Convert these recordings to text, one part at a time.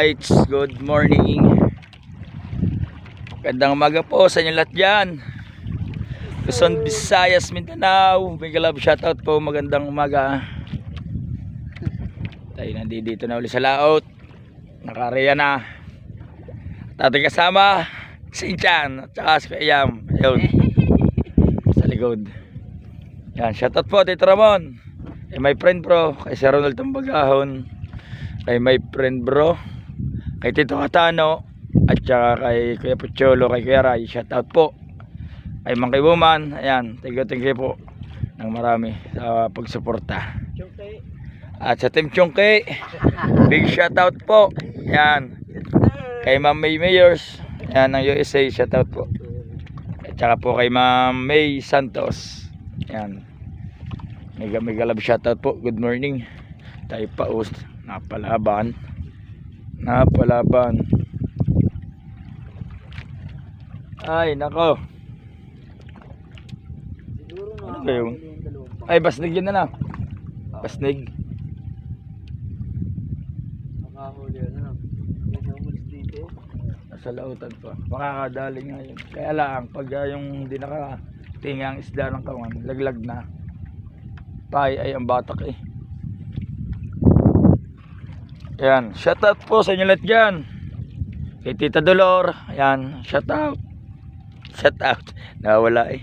Alright, good morning. Gandang umaga po sa inyo lahat dyan. Luzon, Visayas, Mindanao. May galab shoutout po, magandang umaga. Tayo nandito na ulit sa laot. Nakareya na. Ating kasama si Inchan at saka si Kayam. Ayun, sa likod. Yan, shoutout po Tito Ramon. Kay my friend bro, kay Sir Ronald Tambagahon, kay my friend bro, kay Tito Katano, at saka kay Kuya Pucholo, kay Kuya Ray. Shoutout po kay Monkey Woman. Ayan, thank you po ng marami sa pagsuporta. At sa Team Chungke, big shoutout po. Ayan, kay Ma'am May Mayors, ayan, ng USA, shoutout po. At saka po kay Ma'am May Santos. Ayan, mega love shoutout po. Good morning. Tayo pa napalaban. Ay nako, ano ba yun? Ay basnig yun na. Basnig. Makahuli na. Nasa lautan pa. Makakadali nga yun. Kaya lang pag yung hindi nakatingang isda ng kawan, laglag na. Tay ay ang batak eh. Ayan, shoutout po sa inyo lahat dyan. Kay Tita Dolor, ayan, shoutout. Nawala eh.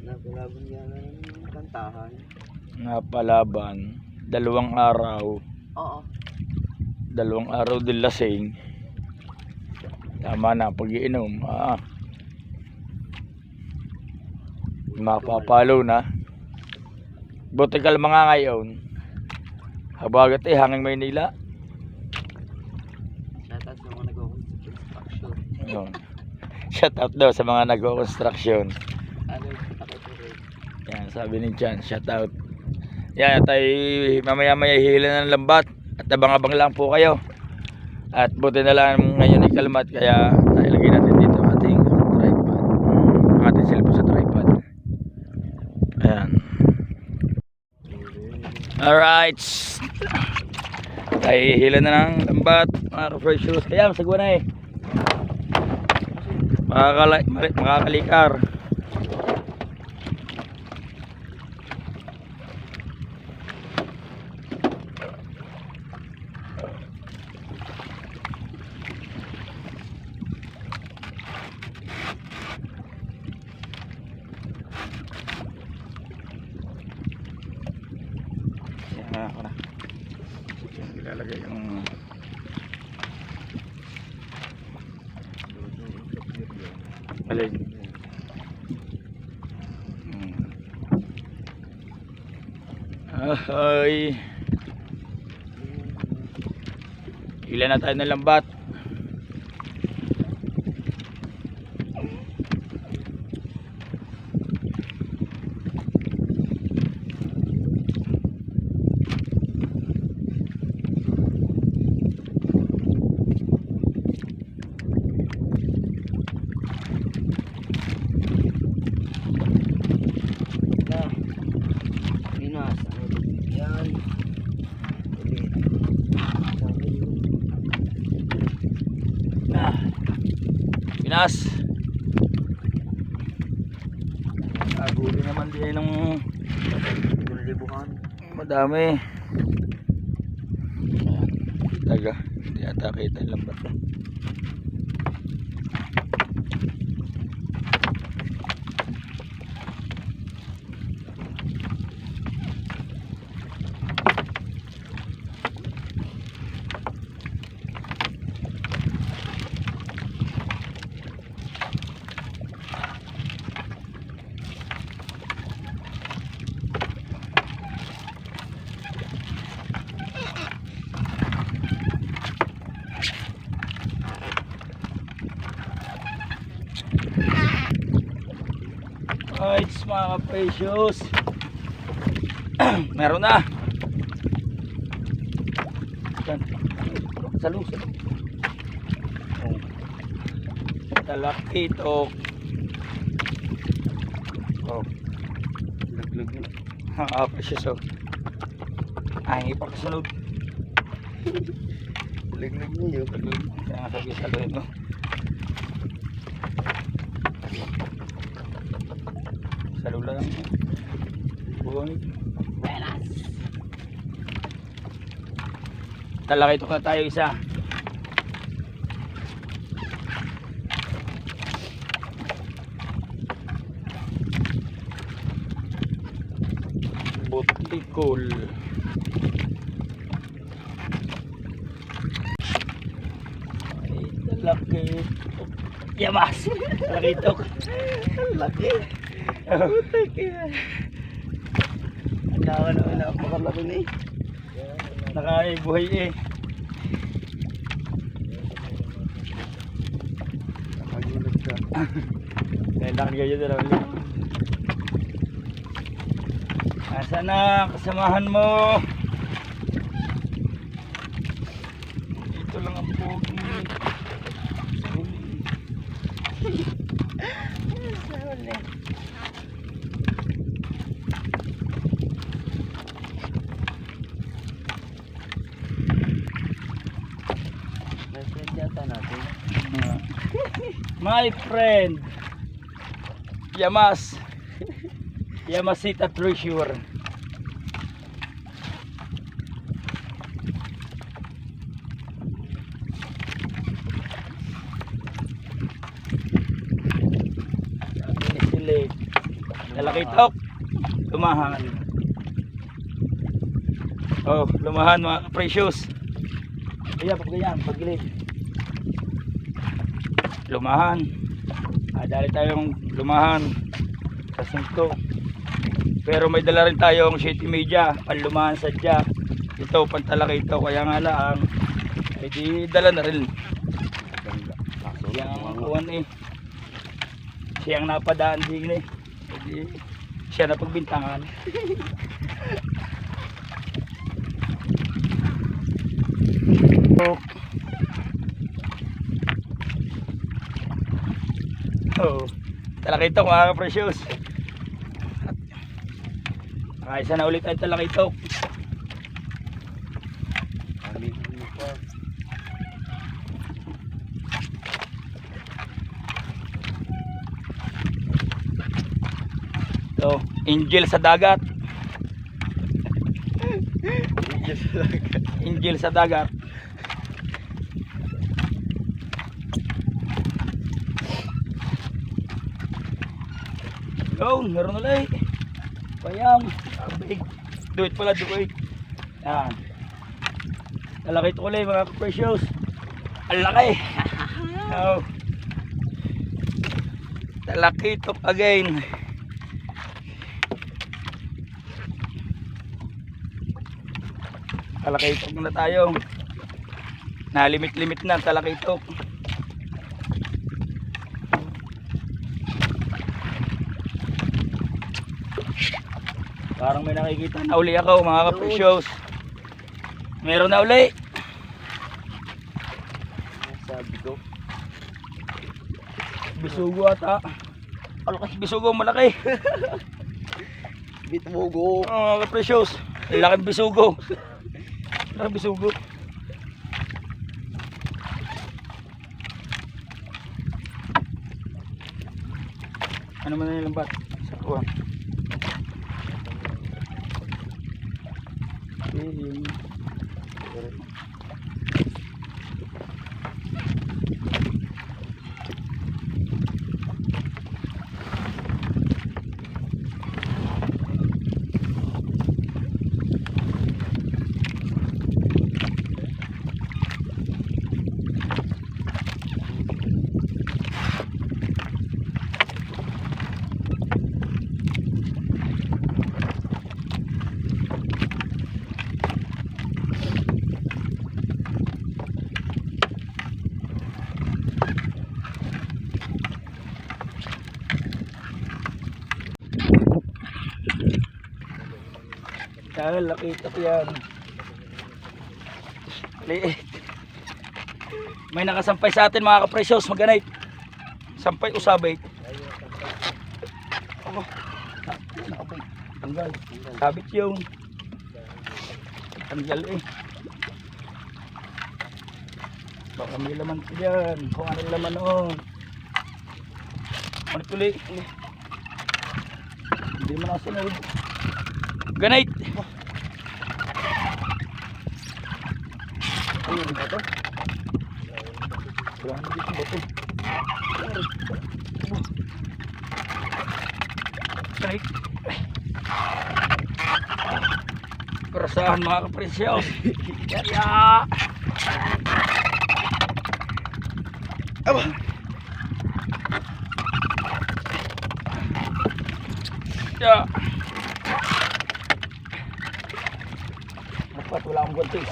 Napalaban yan ng kantahan. Napalaban 2 araw. Oo. 2 araw din lasing. Tama na pag-iinom. Mapapalo na. Buti ka mga ngayon. Habagat eh, hanging Maynila. Shoutout sa mga nag-construction. Yun. Shoutout daw sa mga nag-construction. Yan, sabi ni Chan, shoutout. Yan, tayo mamaya hihila ng lambat. At abang-abang lang po kayo. At buti na lang ngayon ay kalmat. Kaya ilagay natin dito ang ating tripod. Ang ating cellphone sa tripod. Ayan. Alright, tayo hihila na ng lambat mga ka-freshers. Kaya masagwa na eh, makakalikar. Ako na ilalagay yung alin. Ay, ilan na tayo ng lambat. Pinas. Huli naman din ng madami. Taga, hindi ata kita yung lambat. Alright mga ka-precious, meron na sa lusa. Talakitok. Laglag na. Precious. Ay, ipakasunod. Liglig niyo. Kaya nga sabi sa loin mo. Sa lula lang. Buhangin. Talakay ito na tayo isa. Butikol. Ay, talaki. Yamas. Talaki ito. Laki. Putik yan. Napakalaki na eh. Nakaibuhay eh. Nakagulat ka. Nailang kayo na lang. Asa na kasamahan mo? Ito lang ang pogi. May friend yata natin. My friend Yamas Yamasita Treasure. Silig. Lalaki tok. Lumahan. Oh, lumahan mga precious. Kaya pag ganyan, pagilid. Lumahan. Dali tayong lumahan sa 5. Pero may dala rin tayong shitty media, panlumahan sadya. Ito, pantalaki ito. Kaya nga lang, may di dala na rin. Yang kuwan eh. Siyang napadaan din eh. Hindi, siya na pagbintangan. Oh, talaki ito mga ka-precious. Isa na ulit ay talaki ito. So, angel sa dagat. Angel sa dagat. Oh, meron ulit. Payam. Big. Duit pala, duit. Yan. Talaki ito ulit mga precious. Ang laki. Oh. Talaki ito again. Talaki ito na tayo. Nalimit-limit na talaki ito. Parang may nakikita na uli ako mga ka-precious. Meron na uli. Sabi ko. Bisugo ata. Malaki. Bisugo malaki. Bitmogo. Mga ka-precious. Laking bisugo. Laking bisugo. Ano man na lambat? Sa kuwan. Dahil nakita ko yan. Liit. May nakasampay sa atin mga ka-precious. Maganay. Sampay o sabay. Oh, nakapay. Tanggal. Sabit yun. Tanggal eh. Baka may laman ko dyan. Kung anong laman noon. Ano tuloy? Hindi mo nakasunod. Ganite! Ayun ba ito? Wala na dito ba ito? Ganite! Karasahan mga kapresyo. Yaya! Aba! Ya! Dapat wala akong gunting.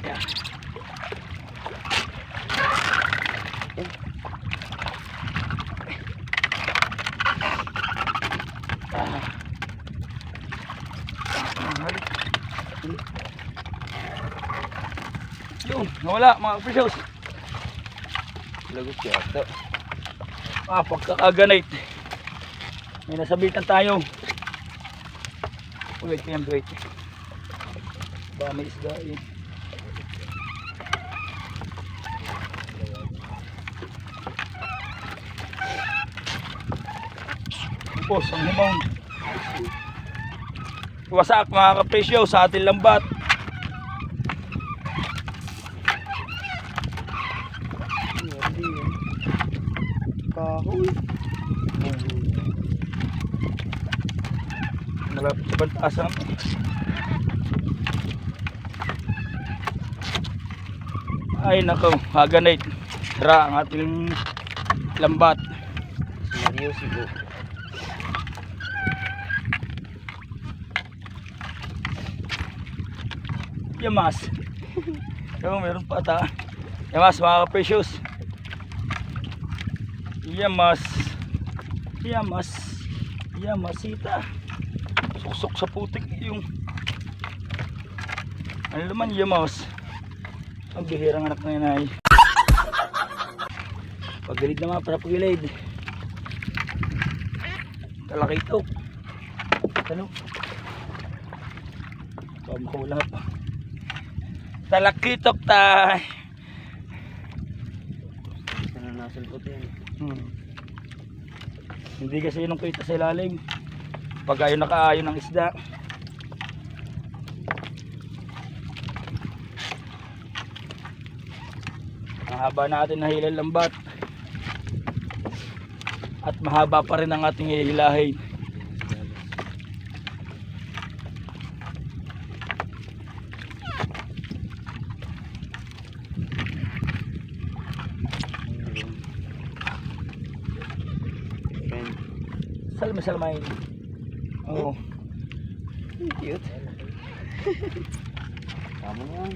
Ya! Yun, nawala mga kapresyo. Lagot yata. Pagkakaganite. May nasabitan tayo. Wait, wait. Ba may isda eh. Tapos ang himong. Wasak mga kapresyo sa ating lambat. Hindi yan. Kahoy. Malapit sa bantasan. Ay nako, haganite. Tara ang ating lambat. Seryoso po. Yamas. Yung meron pa ata. Yamas mga ka-precious. Yamas. Yamas. Yamasita. Suksok sa putik yung ano naman yamas. Ang bihirang anak na yun ay. Pagilid naman para pagilid. Talaki ito. Ano? Pamahula pa. Talakitok tay. Nananasalpot yan. Hindi kasi yun ang kita sa ilalim. Pag ayaw nakaayon ng isda. Ang haba natin nahilan lambat. At mahaba pa rin ang ating hihilahin. Salmay. Oo. Cute. Tama na yan.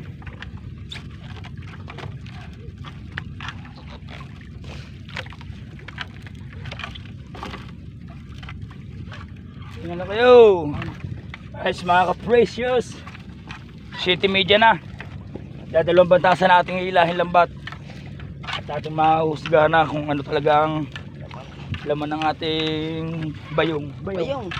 Tingnan na kayo. Ayos mga ka-precious. City media na. Dadalawang bantasan natin ilahin lambat. At ating mahusgahan na kung ano talagang laman ng ating bayong. Bayong.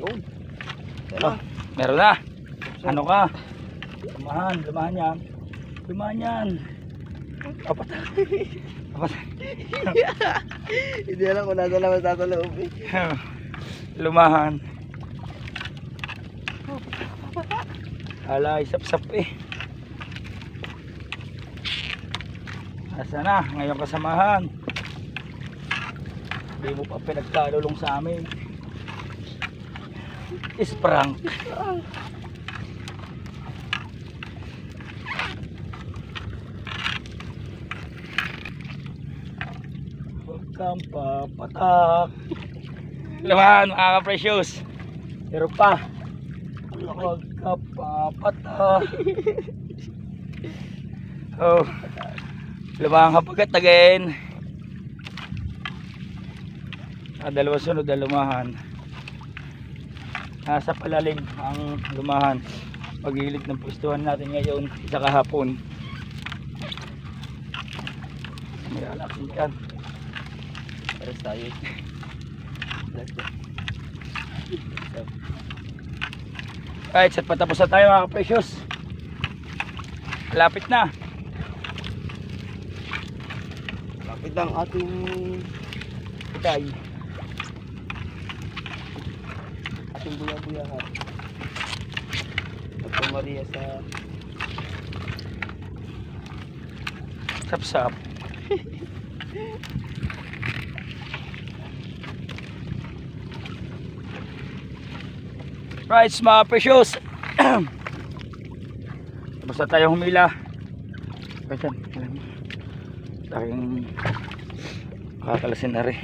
Yun. Oh, meron na. Ano ka? Lumahan yan. Lumahan yan. Apat. Hindi alam kung nasa naman sa loob eh. Lumahan. Ala, isap-sap eh. Asa na, ngayon kasamahan. Hindi mo pa pinagkalulong sa amin. Is prank. Huwag kang papatak. Lumahan mga ka-precious. Pero pa. Huwag ka papatak. Oh. Lumahan ka pagat again. Dalawa sunod na lumahan. Nasa palalim ang lumahan. Pag-ilit ng pustuhan natin ngayon sa kahapon. May anak yan. Pares tayo. Right, set patapos na tayo mga precious. Lapit na. Lapit ang ating Itay. ating buya-buyahan. At Maria sa Sap-sap. Right, mga precious. Tapos na tayo humila. Kasi aking kakalasin na rin.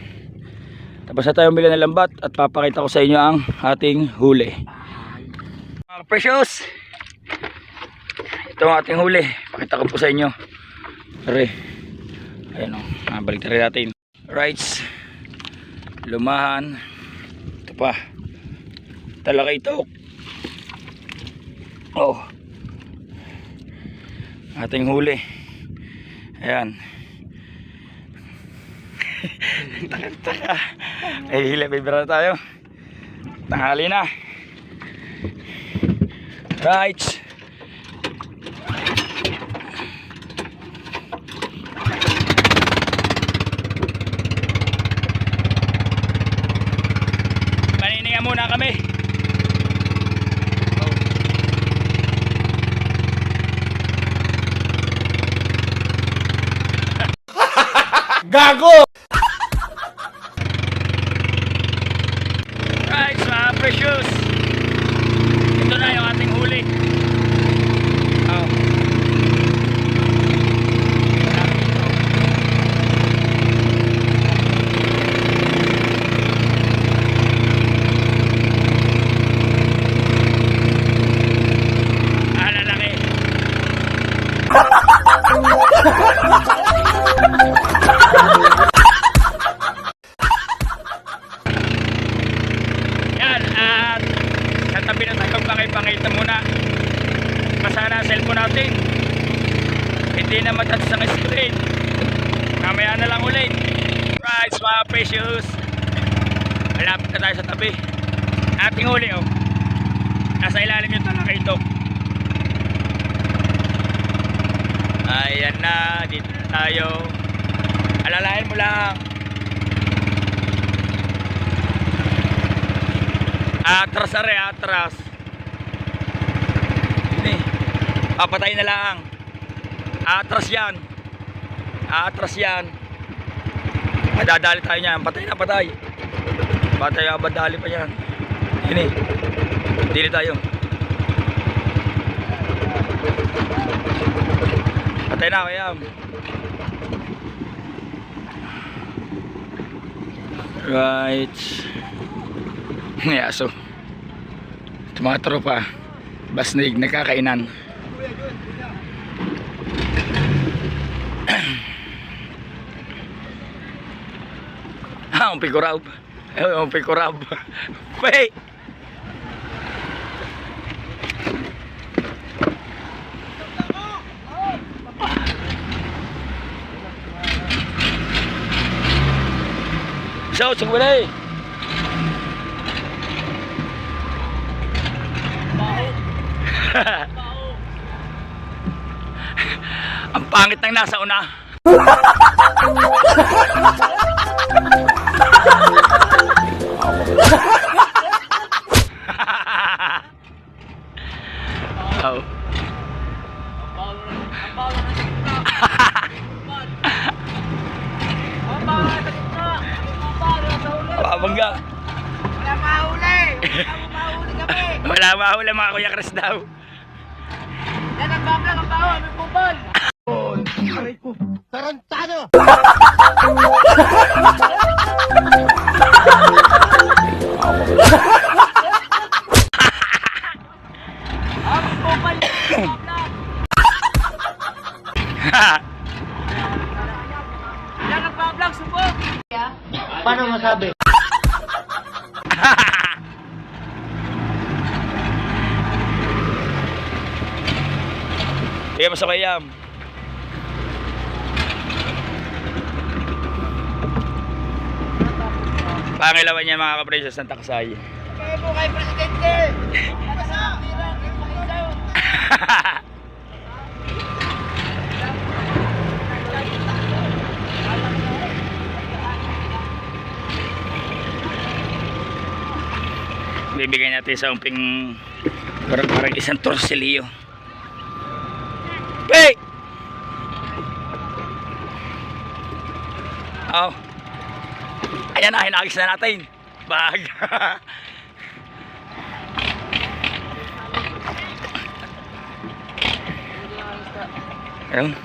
Tapos na tayo humila ng lambat at papakita ko sa inyo ang ating huli. Mga precious, ito ang ating huli. Pakita ko po sa inyo. Re. Ayan o, balik na rin natin. Rights, lumahan. Ito pa, talakaitok. Oh, ating huli. Ayan. Taka. Ay, hila, bibira na tayo. Tanghali na. Rights. Manininga muna kami. Gago! Right, mga precious. Ito na yung ating huli. Oh. Lalaki. Yan, at katabi na tayo pangita muna. Masana ang cellphone natin. Hindi na matouch sa screen. Mamaya na lang ulit. Right, mga precious. Malapit na tayo sa tabi. Ating huli, oh. Nasa ilalim yung talakaitok. Ayan na, dito na tayo. Alalahin mo lang. Atras are, atras. Ini. Papatay na lang. Atras yan. Atras yan. Madadali tayo niyan. Patay na, patay. Patay, abadali pa yan. Ini. Dili tayo. Patay na, kaya. Right. Yaso. Mga tropa. Basnig, nagkakainan. Umpi kurab. Umpi kurab. Wait. So, sige na eh. Ang pangit ng nasa una. Oh. Bangga. wala mahuli! Mahuli kami! Wala mahuli mga Kuya Chris daw. Yan ang bablang ang baho, may pupol! Aray ko, tarantado! Ang pupol! Yan ang bablang, subok! Paano masabi? Sige mo sa kayam. Pangilawan niya mga kapresyo sa Taksay. Kaya po kay Presidente. Ano sa? Tira, kayo pakisaw. Bibigyan natin sa umping parang isang torsilyo. Hey! Oh. Ayan na, hinagis na natin. Bag. Ayun.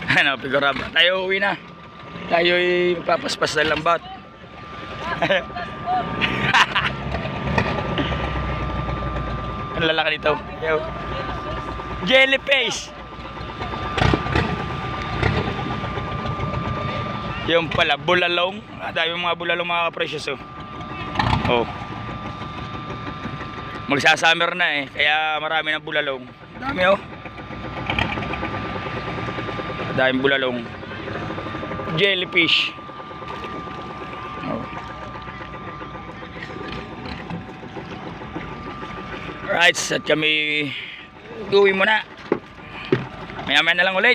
Ano, figuraba. Tayo uwi na. Tayo'y magpapaspas ng lambat. Ang lalaki nito. Yo. Jellyfish. Yung pala, bulalong. Dami mga bulalong mga kaprecious. Oh. Magsasummer na eh. Kaya marami ng bulalong. Dami oh. Daming bulalong. Jellyfish. Oh. Alright, at kami uwi muna. Maya-maya na lang ulit.